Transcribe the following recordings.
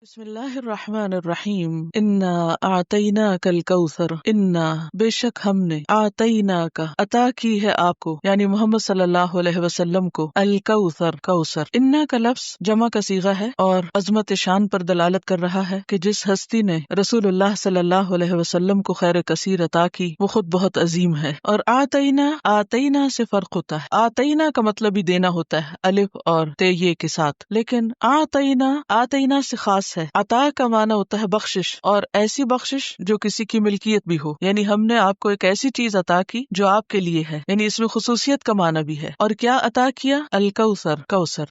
بسم اللہ الرحمن الرحیم انا اعطیناک الکوثر انا بے شک ہم نے اعطیناک عطا کی ہے آپ کو یعنی محمد صلی اللہ علیہ وسلم کو الکوثر کوثر. انا کا لفظ جمع کا صیغہ ہے اور عظمت شان پر دلالت کر رہا ہے کہ جس ہستی نے رسول اللہ صلی اللہ علیہ وسلم کو خیر کثیر عطا کی وہ خود بہت عظیم ہے. اور آتینا سے فرق ہوتا ہے. آتینا کا مطلب ہی دینا ہوتا ہے الف اور تے یہ کے ساتھ، لیکن آتینا سے خاص ہے. عطا کا معنی ہوتا ہے بخشش، اور ایسی بخشش جو کسی کی ملکیت بھی ہو، یعنی ہم نے آپ کو ایک ایسی چیز عطا کی جو آپ کے لیے ہے، یعنی اس میں خصوصیت کا معنی بھی ہے. اور کیا عطا کیا؟ الکوثر.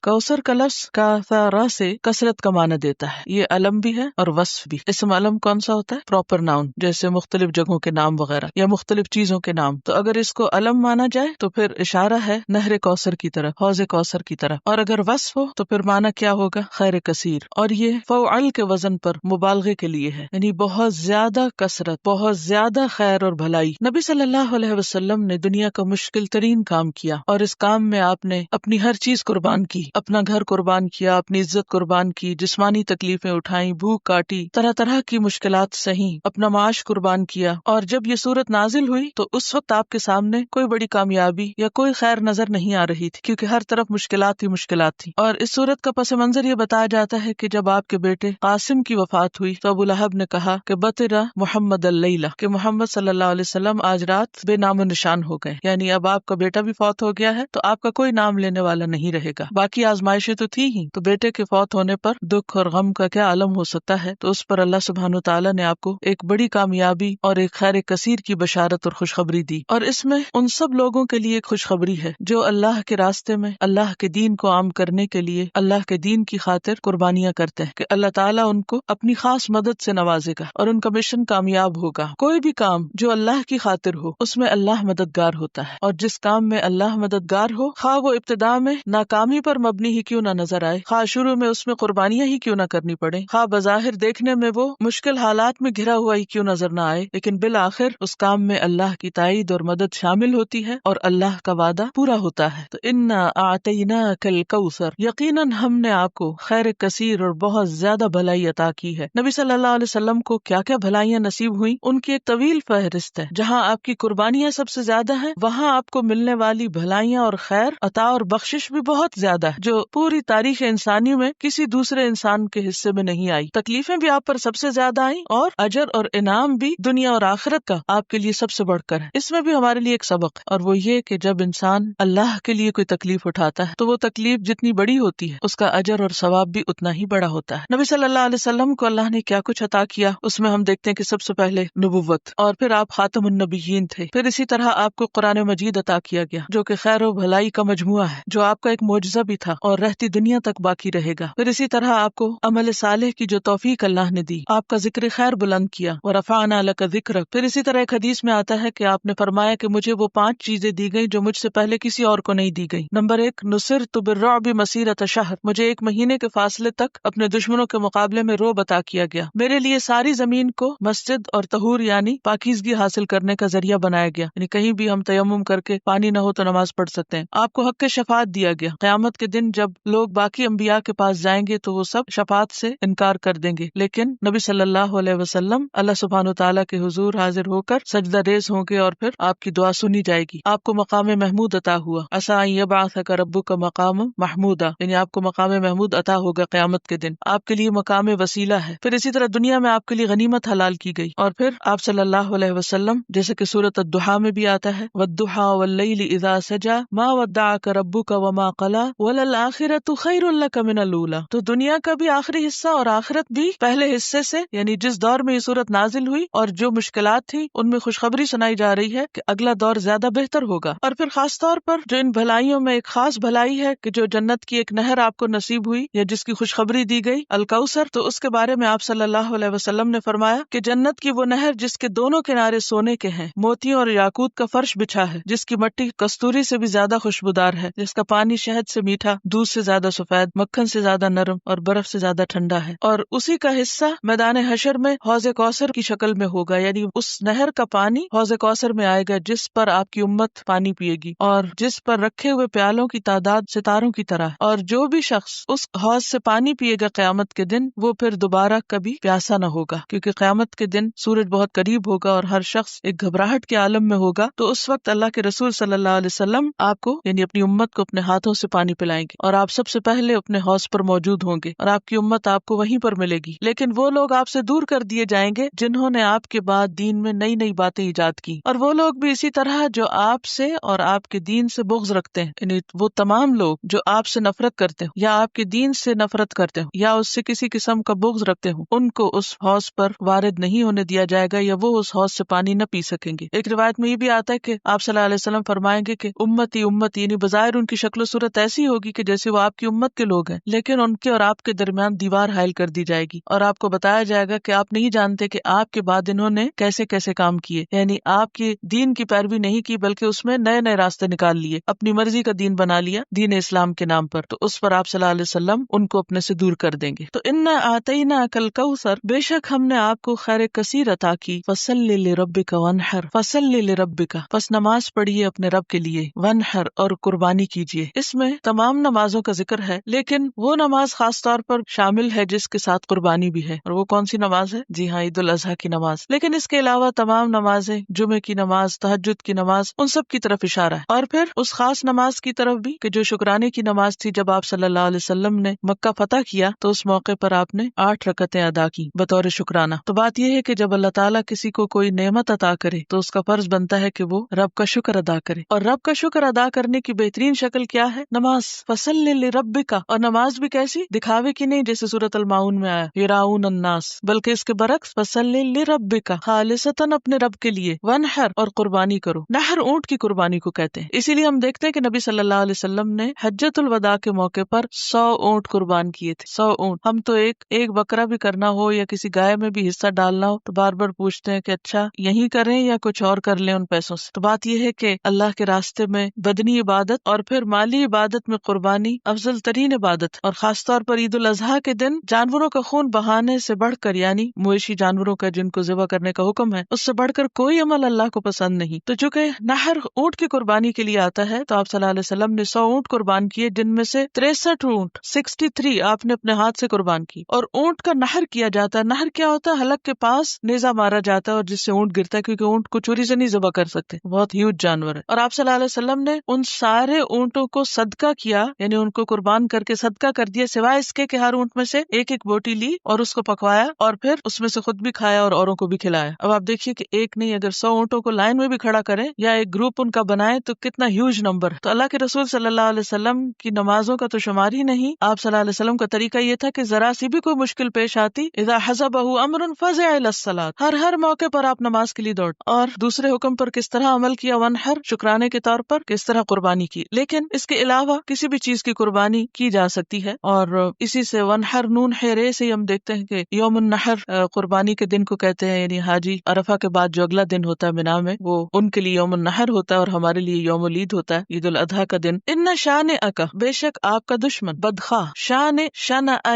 کوثر کا لفظ کاثرا سے کثرت کا معنی دیتا ہے. یہ علم بھی ہے اور وصف بھی. اسم علم کون سا ہوتا ہے؟ پراپر ناؤن، جیسے مختلف جگہوں کے نام وغیرہ یا مختلف چیزوں کے نام. تو اگر اس کو علم مانا جائے تو پھر اشارہ ہے نہر کوثر کی طرف، حوض کوثر کی طرف. اور اگر وصف ہو تو پھر معنی کیا ہوگا؟ خیر کثیر. اور یہ فعل کے وزن پر مبالغے کے لیے ہے، یعنی بہت زیادہ کثرت، بہت زیادہ خیر اور بھلائی. نبی صلی اللہ علیہ وسلم نے دنیا کا مشکل ترین کام کیا، اور اس کام میں آپ نے اپنی ہر چیز قربان کی. اپنا گھر قربان کیا، اپنی عزت قربان کی، جسمانی تکلیفیں اٹھائیں، بھوک کاٹی، طرح طرح کی مشکلات سہیں، اپنا معاش قربان کیا. اور جب یہ صورت نازل ہوئی تو اس وقت آپ کے سامنے کوئی بڑی کامیابی یا کوئی خیر نظر نہیں آ رہی تھی، کیونکہ ہر طرف مشکلات ہی مشکلات تھی. اور اس صورت کا پس منظر یہ بتایا جاتا ہے کہ جب آپ کے بیٹے قاسم کی وفات ہوئی تو ابو لہب نے کہا کہ بطرہ محمد اللیلہ، کہ محمد صلی اللہ علیہ وسلم آج رات بے نام و نشان ہو گئے. یعنی اب آپ کا بیٹا بھی فوت ہو گیا ہے تو آپ کا کوئی نام لینے والا نہیں رہے گا. باقی آزمائشیں تو تھی ہی، تو بیٹے کے فوت ہونے پر دکھ اور غم کا کیا عالم ہو سکتا ہے. تو اس پر اللہ سبحانہ و تعالیٰ نے آپ کو ایک بڑی کامیابی اور ایک خیر کثیر کی بشارت اور خوشخبری دی. اور اس میں ان سب لوگوں کے لیے ایک خوشخبری ہے جو اللہ کے راستے میں اللہ کے دین کو عام کرنے کے لیے اللہ کے دین کی خاطر قربانیاں کرتے ہیں، کہ اللہ تعالیٰ ان کو اپنی خاص مدد سے نوازے گا اور ان کا مشن کامیاب ہوگا. کوئی بھی کام جو اللہ کی خاطر ہو اس میں اللہ مددگار ہوتا ہے، اور جس کام میں اللہ مددگار ہو، خواہ وہ ابتدا میں ناکامی پر مبنی ہی کیوں نہ نظر آئے، خواہ شروع میں اس میں قربانیاں ہی کیوں نہ کرنی پڑے، خواہ بظاہر دیکھنے میں وہ مشکل حالات میں گھرا ہوا ہی کیوں نظر نہ آئے، لیکن بالآخر اس کام میں اللہ کی تائید اور مدد شامل ہوتی ہے اور اللہ کا وعدہ پورا ہوتا ہے. تو انا اعطیناک الکوثر، یقیناً ہم نے آپ کو خیر کثیر اور بہت زیادہ بھلائی عطا کی ہے. نبی صلی اللہ علیہ وسلم کو کیا کیا بھلائیاں نصیب ہوئی، ان کی ایک طویل فہرست ہے. جہاں آپ کی قربانیاں سب سے زیادہ ہیں وہاں آپ کو ملنے والی بھلائیاں اور خیر عطا اور بخشش بھی بہت زیادہ ہے، جو پوری تاریخ انسانی میں کسی دوسرے انسان کے حصے میں نہیں آئی. تکلیفیں بھی آپ پر سب سے زیادہ آئیں اور اجر اور انعام بھی دنیا اور آخرت کا آپ کے لیے سب سے بڑھ کر ہے. اس میں بھی ہمارے لیے ایک سبق ہے، اور وہ یہ کہ جب انسان اللہ کے لیے کوئی تکلیف اٹھاتا ہے تو وہ تکلیف جتنی بڑی ہوتی ہے اس کا اجر اور ثواب بھی اتنا ہی بڑا ہوتا ہے. نبی صلی اللہ علیہ وسلم کو اللہ نے کیا کچھ عطا کیا، اس میں ہم دیکھتے ہیں کہ سب سے پہلے نبوت، اور پھر آپ خاتم النبیین تھے. پھر اسی طرح آپ کو قرآن مجید عطا کیا گیا جو کہ خیر و بھلائی کا مجموعہ ہے، جو آپ کا ایک معجزہ بھی تھا اور رہتی دنیا تک باقی رہے گا. پھر اسی طرح آپ کو عمل صالح کی جو توفیق اللہ نے دی، آپ کا ذکر خیر بلند کیا، ورفعنا لک ذکرک. پھر اسی طرح ایک حدیث میں آتا ہے کہ آپ نے فرمایا کہ مجھے وہ 5 چیزیں دی گئی جو مجھ سے پہلے کسی اور کو نہیں دی گئی. نمبر 1، نصرت بالرعب مسیرۃ شہر، مجھے 1 مہینے کے فاصلے تک اپنے دشمنوں کے مقابلے میں رعب عطا کیا گیا. میرے لیے ساری زمین کو مسجد اور طہور یعنی پاکیزگی حاصل کرنے کا ذریعہ بنایا گیا، یعنی کہیں بھی ہم تیمم کر کے پانی نہ ہو تو نماز پڑھ سکتے ہیں. آپ کو حق شفاعت دیا گیا، قیامت کے دن جب لوگ باقی انبیاء کے پاس جائیں گے تو وہ سب شفاعت سے انکار کر دیں گے، لیکن نبی صلی اللہ علیہ وسلم اللہ سبحانہ تعالیٰ کے حضور حاضر ہو کر سجدہ ریز ہوں گے اور پھر آپ کی دعا سنی جائے گی. آپ کو مقام محمود عطا ہوا، عسیٰ ان یبعثک ربک مقام محمودا، یعنی آپ کو مقام محمود عطا ہوگا قیامت کے دن، آپ کے لیے مقام وسیلہ ہے. پھر اسی طرح دنیا میں آپ کے لیے غنیمت حلال کی گئی، اور پھر آپ صلی اللہ علیہ وسلم جیسے کہ سورۃ الضحیٰ میں بھی آتا ہے والضحیٰ واللیل اذا سجی ما ودعک ربک وما قلی وللآخرۃ خیر لک من الاولی. تو دنیا کا بھی آخری حصہ اور آخرت بھی پہلے حصے سے، یعنی جس دور میں یہ سورت نازل ہوئی اور جو مشکلات تھی ان میں خوشخبری سنائی جا رہی ہے کہ اگلا دور زیادہ بہتر ہوگا. اور پھر خاص طور پر جو ان بھلائیوں میں ایک خاص بھلائی ہے کہ جو جنت کی ایک نہر آپ کو نصیب ہوئی یا جس کی خوشخبری دی گئی، الکوثر. تو اس کے بارے میں آپ صلی اللہ علیہ وسلم نے فرمایا کہ جنت کی وہ نہر جس کے دونوں کنارے سونے کے ہیں، موتیوں اور یاقوت کا فرش بچھا ہے، جس کی مٹی کستوری سے بھی زیادہ خوشبودار ہے، جس کا پانی شہد سے میٹھا، دودھ سے زیادہ سفید، مکھن سے زیادہ نرم اور برف سے زیادہ ٹھنڈا ہے. اور اسی کا حصہ میدان حشر میں حوض کوثر کی شکل میں ہوگا، یعنی اس نہر کا پانی حوض کوثر میں آئے گا جس پر آپ کی امت پانی پیے گی، اور جس پر رکھے ہوئے پیالوں کی تعداد ستاروں کی طرح. اور جو بھی شخص اس حوض سے پانی پیے گا قیامت کے دن وہ پھر دوبارہ کبھی پیاسا نہ ہوگا، کیونکہ قیامت کے دن سورج بہت قریب ہوگا اور ہر شخص ایک گھبراہٹ کے عالم میں ہوگا. تو اس وقت اللہ کے رسول صلی اللہ علیہ وسلم آپ کو یعنی اپنی امت کو اپنے ہاتھوں سے پانی پلائیں گے اور آپ سب سے پہلے اپنے حوض پر موجود ہوں گے اور آپ کی امت آپ کو وہیں پر ملے گی. لیکن وہ لوگ آپ سے دور کر دیے جائیں گے جنہوں نے آپ کے بعد دین میں نئی نئی باتیں ایجاد کی، اور وہ لوگ بھی اسی طرح جو آپ سے اور آپ کے دین سے بغض رکھتے ہیں. یعنی وہ تمام لوگ جو آپ سے نفرت کرتے ہوں یا آپ کے دین سے نفرت کرتے ہوں یا اس سے کسی قسم کا بغض رکھتے ہوں، ان کو اس حوض پر وارد نہیں ہونے دیا جائے گا یا وہ اس حوض سے پانی نہ پی سکیں گے. ایک روایت میں یہ بھی آتا ہے کہ آپ صلی اللہ علیہ وسلم فرمائیں گے کہ امتی امتی، یعنی بظاہر ان کی شکل و صورت ایسی ہوگی کہ جیسے وہ آپ کی امت کے لوگ ہیں، لیکن ان کے اور آپ کے درمیان دیوار حائل کر دی جائے گی اور آپ کو بتایا جائے گا کہ آپ نہیں جانتے کہ آپ کے بعد انہوں نے کیسے کیسے کام کیے. یعنی آپ کی دین کی پیروی نہیں کی بلکہ اس میں نئے نئے راستے نکال لیے، اپنی مرضی کا دین بنا لیا دین اسلام کے نام پر. تو اس پر آپ صلی اللہ علیہ وسلم ان کو اپنے سے دور کر دیں گے. تو انا آتیناک الکوثر، بے شک ہم نے آپ کو خیر کثیر عطا کی. فصلی لربک وانحر، فصلی لربک، پس نماز پڑھیے اپنے رب کے لیے، وانحر اور قربانی کیجیے. اس میں تمام نمازوں کا ذکر ہے لیکن وہ نماز خاص طور پر شامل ہے جس کے ساتھ قربانی بھی ہے. اور وہ کون سی نماز ہے؟ جی ہاں، عید الاضحیٰ کی نماز. لیکن اس کے علاوہ تمام نمازیں، جمعے کی نماز، تہجد کی نماز، ان سب کی طرف اشارہ ہے. اور پھر اس خاص نماز کی طرف بھی کہ جو شکرانے کی نماز تھی. جب آپ صلی اللہ علیہ وسلم نے مکہ فتح کیا تو اس موقع پر آپ نے 8 رکعتیں ادا کی بطور شکرانہ. تو بات یہ ہے کہ جب اللہ تعالیٰ کسی کو کوئی نعمت عطا کرے تو اس کا فرض بنتا ہے کہ وہ رب کا شکر ادا کرے. اور رب کا شکر ادا کرنے کی بہترین شکل کیا ہے؟ نماز. فصلی لربک، اور نماز بھی کیسی؟ دکھاوے کی نہیں جیسے سورۃ الماؤن میں آیا یراؤن الناس، بلکہ اس کے برعکس فصلی لربک، خالصتاً اپنے رب کے لیے، ونحر اور قربانی کرو. نحر اونٹ کی قربانی کو کہتے ہیں. اسی لیے ہم دیکھتے ہیں کہ نبی صلی اللہ علیہ وسلم نے حجۃ الوداع کے موقع پر 100 اونٹ قربان کیے تھے. 100 اونٹ. ہم تو ایک بکرا بھی کرنا ہو یا کسی گائے میں بھی حصہ ڈالنا ہو تو بار بار پوچھتے ہیں کہ اچھا یہی کریں یا کچھ اور کر لیں ان پیسوں سے. تو بات یہ ہے کہ اللہ کے راستے میں بدنی عبادت اور پھر مالی عبادت میں قربانی افضل ترین عبادت. اور خاص طور پر عید الاضحیٰ کے دن جانوروں کا خون بہانے سے بڑھ کر، یعنی مویشی جانوروں کا جن کو ذبح کرنے کا حکم ہے، اس سے بڑھ کر کوئی عمل اللہ کو پسند نہیں. تو چونکہ نحر اونٹ کی قربانی کے لیے آتا ہے تو آپ صلی اللہ علیہ وسلم نے 100 اونٹ قربان کیے، جن میں سے 63 اونٹ 63 آپ نے اپنے ہاتھ سے قربان کی. اور اونٹ کا نحر کیا جاتا ہے. نحر کیا ہوتا ہے؟ حلق کے پاس نیزہ مارا جاتا ہے اور جس سے اونٹ گرتا ہے، کیونکہ اونٹ کو چوری سے نہیں ذبح کر سکتے، بہت ہیوج جانور ہے. اور آپ صلی اللہ علیہ وسلم نے ان سارے اونٹوں کو صدقہ کیا، یعنی ان کو قربان کر کے صدقہ کر دیا، سوائے اس کے کہ ہر اونٹ میں سے ایک ایک بوٹی لی اور اس کو پکوایا اور پھر اس میں سے خود بھی کھایا اور اوروں کو بھی کھلایا. اب آپ دیکھیے کہ ایک نہیں، اگر 100 اونٹوں کو لائن میں بھی کھڑا کریں یا ایک گروپ ان کا بنائے تو کتنا ہیوج نمبر. تو اللہ کے رسول صلی اللہ علیہ وسلم کی نمازوں کا تو شمار ہی نہیں. آپ صلی اللہ علیہ وسلم کا طریقہ یہ تھا کہ ذرا سی بھی کوئی مشکل پیش آتی، اذا حزبہ امر فزع الی الصلاۃ، ہر موقع پر آپ نماز کے لیے دوڑ. اور دوسرے حکم پر کس طرح عمل کیا؟ ونحر، شکرانے کے طور پر کس طرح قربانی کی. لیکن اس کے علاوہ کسی بھی چیز کی قربانی کی جا سکتی ہے، اور اسی سے ونحر نون حرے سے ہم دیکھتے ہیں کہ یوم النحر قربانی کے دن کو کہتے ہیں. یعنی حاجی عرفہ کے بعد جو اگلا دن ہوتا ہے منا میں، وہ ان کے لیے یوم النحر ہوتا ہے اور ہمارے لیے یوم العید ہوتا ہے، عید الاضحیٰ کا دن. ان شانئک، بے شک آپ کا دشمن، بدخواہ. شنع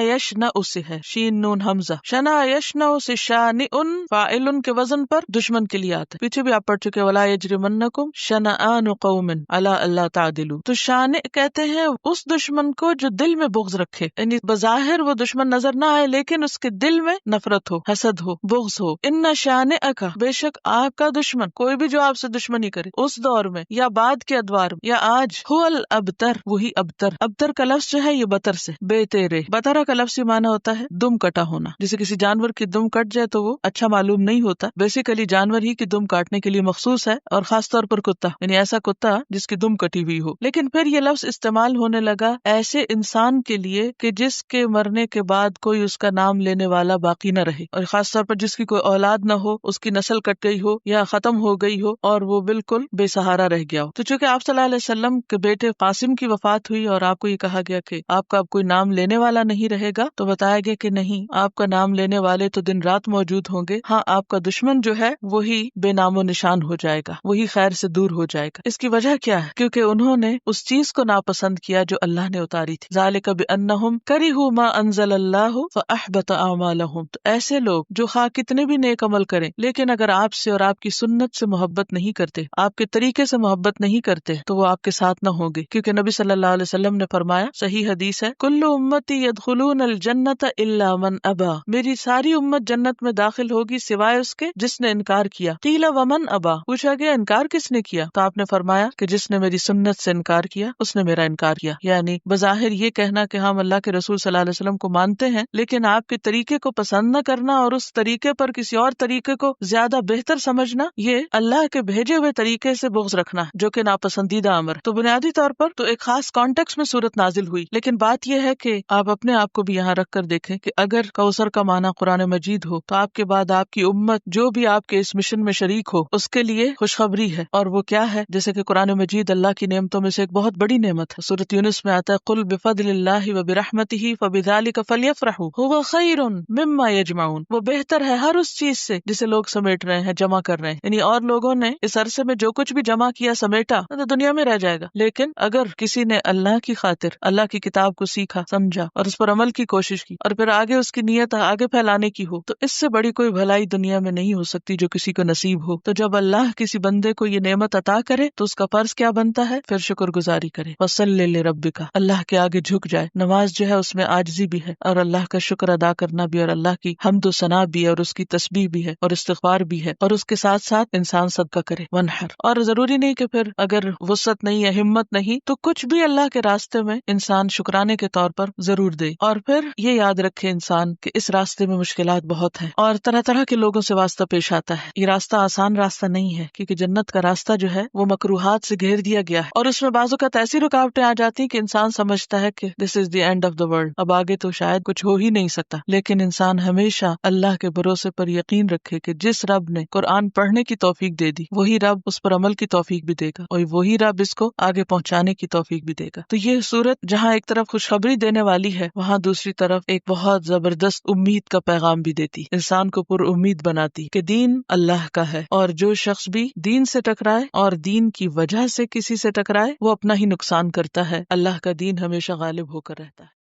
یشنع سے ہے، شین نون حمزہ. شنع یشنع سے شانئ فاعل کے وزن پر دشمن کے لیے آتا ہے. پیچھے بھی آپ پڑھ چکے ولا یجرمنکم شنآن قوم علی الا تعدلوا. تو شانئ کہتے ہیں اس دشمن کو جو دل میں بغض رکھے، یعنی بظاہر وہ دشمن نظر نہ آئے لیکن اس کے دل میں نفرت ہو، حسد ہو، بغض ہو. ان شانئک، بے شک آپ کا دشمن، کوئی بھی جو آپ سے دشمنی کرے اس دور میں یا بعد کے ادوار میں یا آج، هو الابتر، وہی ابتر. ابتر کا لفظ جو ہے یہ بتر سے، بے تیرے. بترا کا لفظ معنی ہوتا ہے دم کٹا ہونا. جیسے کسی جانور کی دم کٹ جائے تو وہ اچھا معلوم نہیں ہوتا. بیسیکلی جانور ہی کی دم کاٹنے کے لیے مخصوص ہے، اور خاص طور پر کتا، یعنی ایسا کتا جس کی دم کٹی ہوئی ہو. لیکن پھر یہ لفظ استعمال ہونے لگا ایسے انسان کے لیے کہ جس کے مرنے کے بعد کوئی اس کا نام لینے والا باقی نہ رہے، اور خاص طور پر جس کی کوئی اولاد نہ ہو، اس کی نسل کٹ گئی ہو یا ختم ہو گئی ہو اور وہ بالکل بے سہارا رہ گیا ہو. تو چونکہ آپ صلی اللہ علیہ وسلم کے بیٹے قاسم کی وفات ہوئی اور آپ کو یہ کہا گیا کہ آپ کا اب کوئی نام لینے والا نہیں رہے گا، تو بتایا گیا کہ نہیں، آپ کا نام لینے والے تو دن رات موجود ہوں گے. ہاں، آپ کا دشمن جو ہے وہی بے نام و نشان ہو جائے گا، وہی خیر سے دور ہو جائے گا. اس کی وجہ کیا ہے؟ کیونکہ انہوں نے اس چیز کو ناپسند کیا جو اللہ نے اتاری تھی. ذالک بانہم کرہوا ما انزل اللہ فاحبط اعمالہم. تو ایسے لوگ جو خواہ کتنے بھی نیک عمل کریں لیکن اگر آپ سے اور آپ کی سنت سے محبت نہیں کرتے، آپ کے طریقے سے محبت نہیں کرتے، تو وہ آپ کے ساتھ نہ ہوں گے. کیونکہ نبی صلی اللہ علیہ وسلم نے فرمایا، صحیح حدیث ہے، کل امتی یدخلون الجنت الا من ابا، میری ساری امت جنت میں داخل ہوگی سوائے اس کے جس نے انکار کیا۔ قیل ومن ابا، پوچھا گیا انکار کس نے کیا؟ تو آپ نے فرمایا کہ جس نے میری سنت سے انکار کیا اس نے میرا انکار کیا۔ یعنی بظاہر یہ کہنا کہ ہم اللہ کے رسول صلی اللہ علیہ وسلم کو مانتے ہیں، لیکن آپ کے طریقے کو پسند نہ کرنا اور اس طریقے پر کسی اور طریقے کو زیادہ بہتر سمجھنا، یہ اللہ کے بھیجے ہوئے طریقے سے بغض رکھنا جو کہ ناپسندیدہ امر۔ تو بنیادی طور پر تو ایک خاص کانٹیکس میں صورت نازل ہوئی، لیکن بات یہ ہے کہ آپ اپنے آپ کو بھی یہاں رکھ کر دیکھیں کہ اگر کوثر کا معنی قرآن مجید ہو تو آپ کے بعد آپ کی امت جو بھی آپ کے اس مشن میں شریک ہو اس کے لیے خوشخبری ہے، اور وہ کیا ہے؟ جیسے کہ قرآن مجید اللہ کی نعمتوں میں سے ایک بہت بڑی نعمت ہے۔ سورۃ یونس میں آتا ہے قل بفضل اللہ وبرحمتہ فبذلک فلیفرحوا هو خیر مما یجمعون، وہ بہتر ہے ہر اس چیز سے جسے لوگ سمیٹ رہے ہیں، جمع کر رہے ہیں۔ یعنی اور لوگوں نے اس عرصے میں جو کچھ بھی جمع کیا سمیٹا تو دنیا میں رہ جائے گا، لیکن اگر کسی نے اللہ کی خاطر اللہ کی کتاب کو سیکھا، سمجھا اور اس پر عمل کی کوشش کی، اور پھر آگے اس کی نیت آگے پھیلانے کی ہو، تو اس سے بڑی کوئی بھلائی دنیا میں نہیں ہو سکتی جو کسی کو نصیب ہو۔ تو جب اللہ کسی بندے کو یہ نعمت عطا کرے تو اس کا فرض کیا بنتا ہے؟ پھر شکر گزاری کرے۔ وصلی لربک، اللہ کے آگے جھک جائے۔ نماز جو ہے اس میں عاجزی بھی ہے اور اللہ کا شکر ادا کرنا بھی، اور اللہ کی حمد و ثنا بھی ہے، اور اس کی تسبیح بھی ہے، اور استغفار بھی ہے، اور اس کے ساتھ ساتھ انسان صدقہ کرے۔ ونحر، اور ضروری نہیں کہ پھر اگر وسعت نہیں ہے، ہمت نہیں، تو کچھ بھی اللہ کے راستے میں انسان شکرانے کے طور پر ضرور دے۔ اور پھر یہ یاد رکھے انسان کہ اس راستے میں مشکلات بہت ہیں اور طرح طرح کے لوگوں سے واسطہ پیش آتا ہے۔ یہ راستہ آسان راستہ نہیں ہے، کیونکہ جنت کا راستہ جو ہے وہ مکروہات سے گھیر دیا گیا ہے، اور اس میں بعض اوقات ایسی رکاوٹیں آ جاتی ہیں کہ انسان سمجھتا ہے کہ this is the end of the world, اب آگے تو شاید کچھ ہو ہی نہیں سکتا۔ لیکن انسان ہمیشہ اللہ کے بھروسے پر یقین رکھے کہ جس رب نے قرآن پڑھنے کی توفیق دے دی وہی رب اس پر عمل کی توفیق بھی دے گا، اور وہی رب اس کو آگے پہنچانے کی توفیق بھی دے گا۔ تو یہ صورت جہاں ایک طرف خوشخبری دینے والی ہے، وہاں دوسری طرف ایک بہت زبردست امید کا پیغام بھی دیتی، انسان کو پر امید بناتی کہ دین اللہ کا ہے، اور جو شخص بھی دین سے ٹکرائے اور دین کی وجہ سے کسی سے ٹکرائے وہ اپنا ہی نقصان کرتا ہے، اللہ کا دین ہمیشہ غالب ہو کر رہتا ہے۔